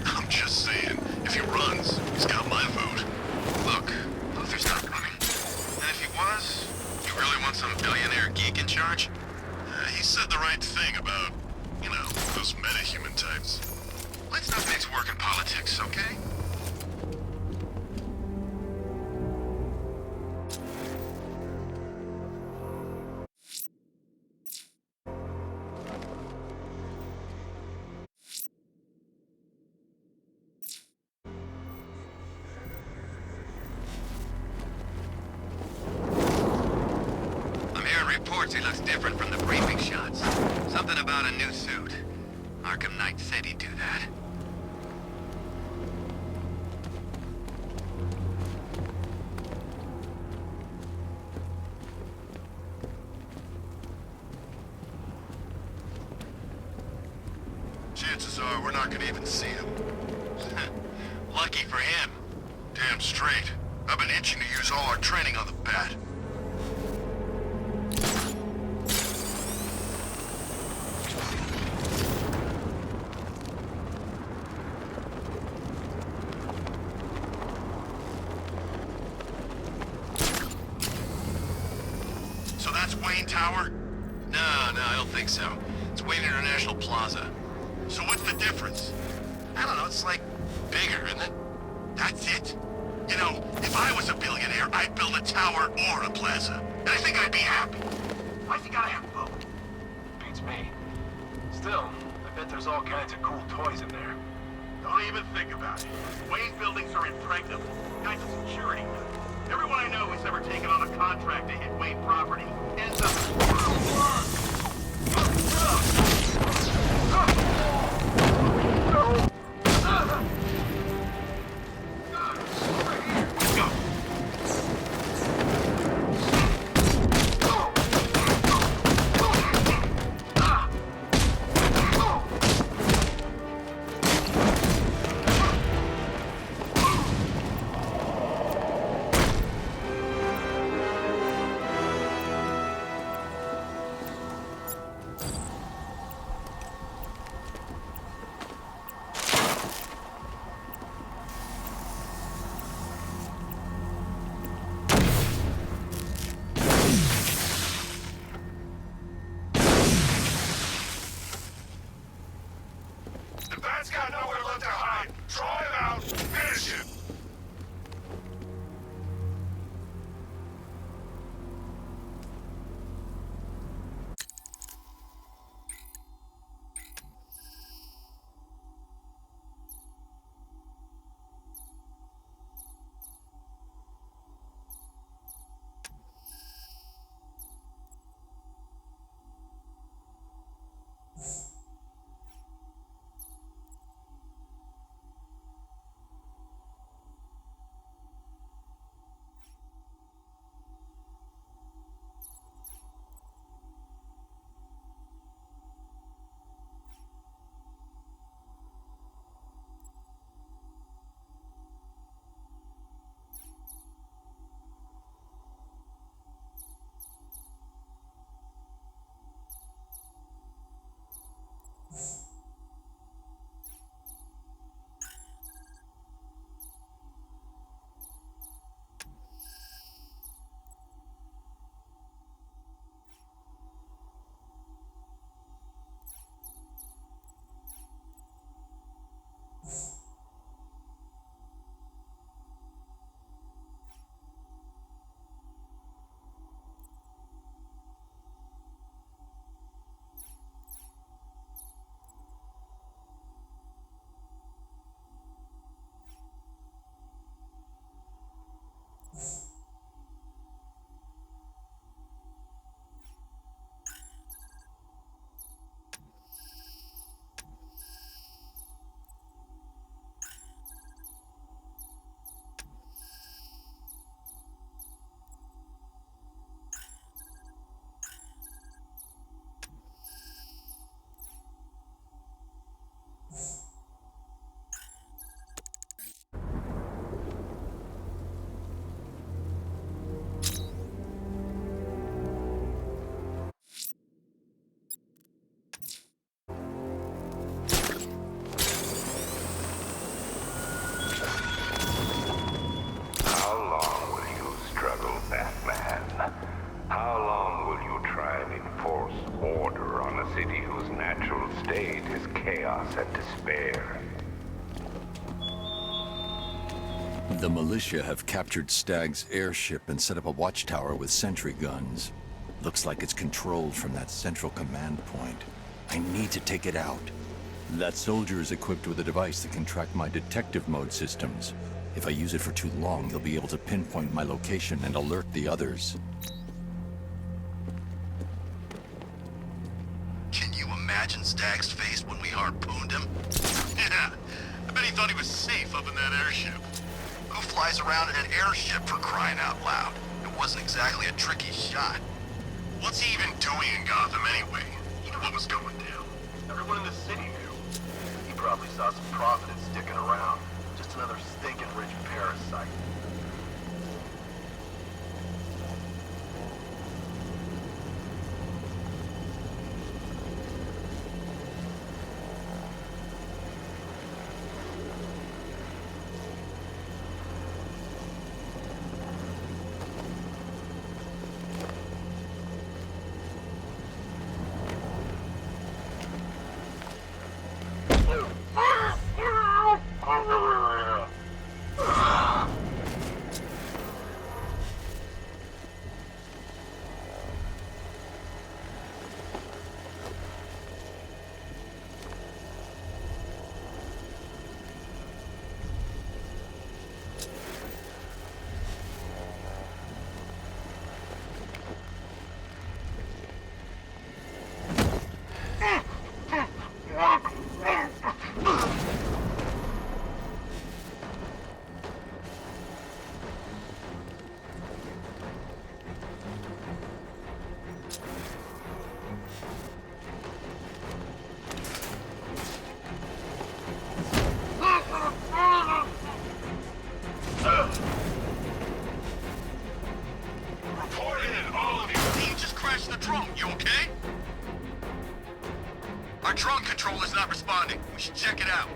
I'm just saying, if he runs, he's got my vote. Look, Luther's not running. And if he was, you really want some billionaire geek in charge? He said the right thing about, you know, those metahuman types. Let's not mix work and politics, okay? I'm hearing reports he looks different from the briefing shots. Something about a new suit. Arkham Knight said he'd do that. Chances are we're not gonna even see him. Lucky for him. Damn straight. I've been itching to use all our training on the bat. So That's Wayne Tower? No, I don't think so. It's Wayne International Plaza. So what's the difference? I don't know, it's like bigger, isn't it? That's it. You know, if I was a billionaire, I'd build a tower or a plaza. And I think I'd be happy. Why's he gotta have both? Beats me. Still, I bet there's all kinds of cool toys in there. Don't even think about it. Wayne buildings are impregnable. Guys are security. Everyone I know who's ever taken on a contract to hit Wayne property ends up... The Militia have captured Stagg's airship and set up a watchtower with sentry guns. Looks like it's controlled from that central command point. I need to take it out. That soldier is equipped with a device that can track my detective mode systems. If I use it for too long, he'll be able to pinpoint my location and alert the others. Can you imagine Stagg's face when we harpooned him? Yeah, I bet he thought he was safe up in that airship. Who flies around in an airship, for crying out loud? It wasn't exactly a tricky shot. What's he even doing in Gotham anyway? He knew what was going down. Everyone in the city knew. He probably saw some profit in sticking around. Just another stinking rich parasite. crashed the drone. You okay? Our drone controller's not responding. We should check it out.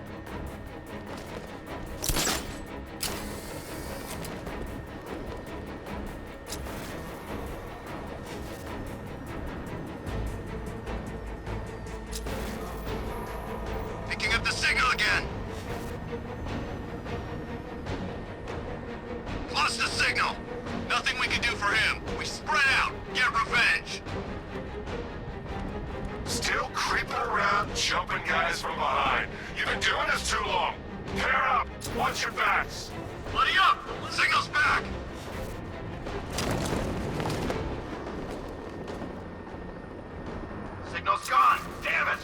Picking up the signal again. Lost the signal. Nothing we can do for him. We spread out. Get revenge. Still creeping around, jumping guys from behind. You've been doing this too long. Pair up. Watch your backs. Buddy up. Signal's back. Signal's gone. Damn it.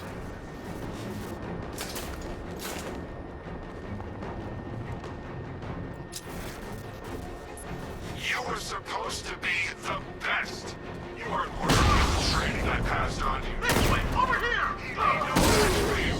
You were supposed to be the best. You weren't worth the training I passed on you. Wait, over here. He ain't no match for you.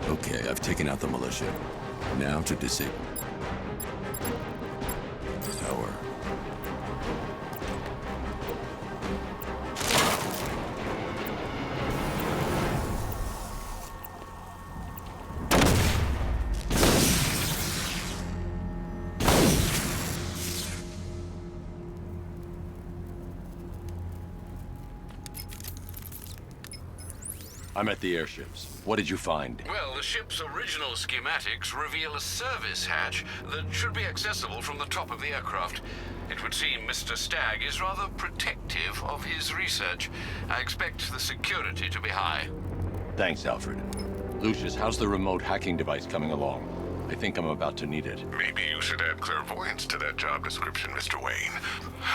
Okay, I've taken out the militia. Now to disable. Tower. I'm at the airships. What did you find? Well, the ship's original schematics reveal a service hatch that should be accessible from the top of the aircraft. It would seem Mr. Stagg is rather protective of his research. I expect the security to be high. Thanks, Alfred. Lucius, how's the remote hacking device coming along? I think I'm about to need it. Maybe you should add clairvoyance to that job description, Mr. Wayne.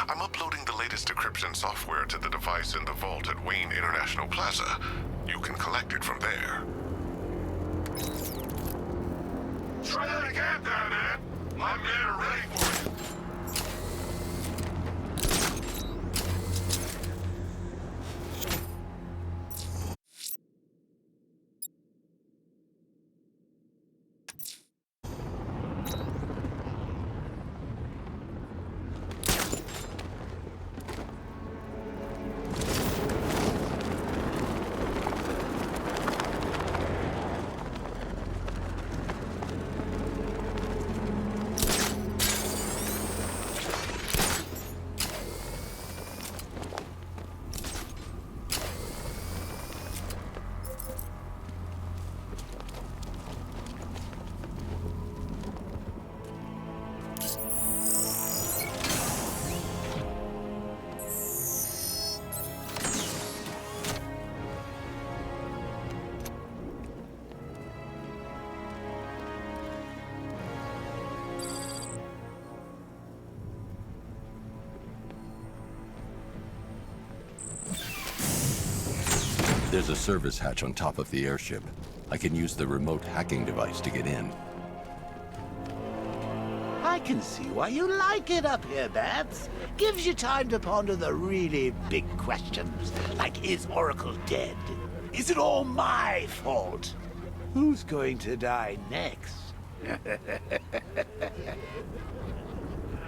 I'm uploading the latest decryption software to the device in the vault at Wayne International Plaza. You can collect it from there. Try that again, Batman. My men are ready for you. There's a service hatch on top of the airship. I can use the remote hacking device to get in. I can see why you like it up here, Bats. Gives you time to ponder the really big questions, like is Oracle dead? Is it all my fault? Who's going to die next?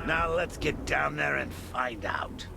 Now let's get down there and find out.